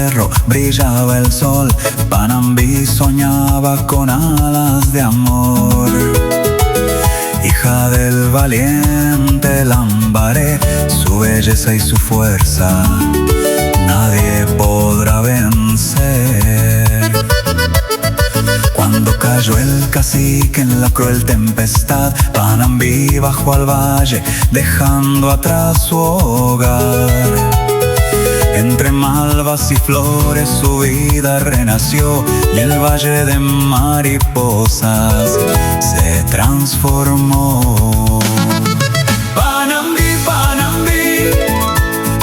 cerro brillaba el sol. Panambi soñaba con alas de amor. Hija del valiente Lambaré, su belleza y su fuerza nadie podrá vencer. Cuando cayó el cacique en la cruel tempestad, Panambi bajó al valle dejando atrás su hogar. Entre malvas y flores su vida renació y el valle de mariposas se transformó. Panambi, Panambi,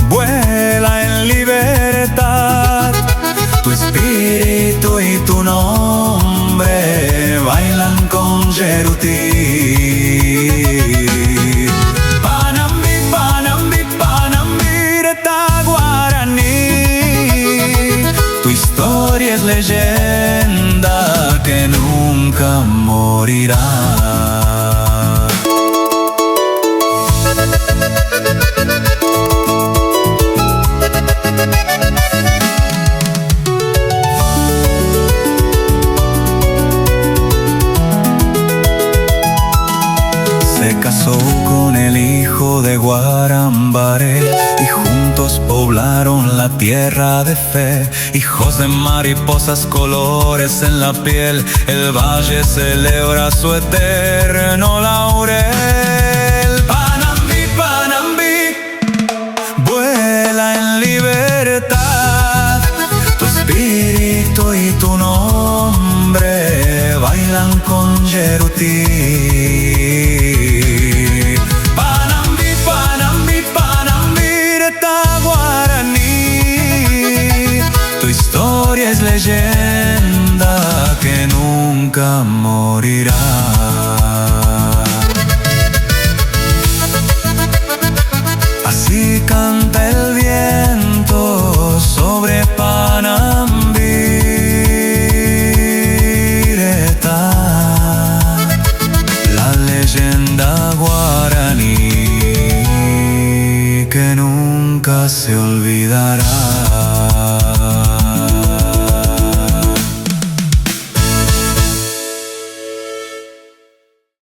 vuela en libertad. Tu espíritu y tu nombre bailan con Yerutí. Es leyenda que nunca morirá. Se casó con el hijo de Guarambaré y juntos poblaron la tierra de fe. Hijos de mariposas, colores en la piel, el valle celebra su eterno laurel. Panambi, Panambi, vuela en libertad. Tu espíritu y tu nombre bailan con Yerutí. Es leyenda que nunca morirá.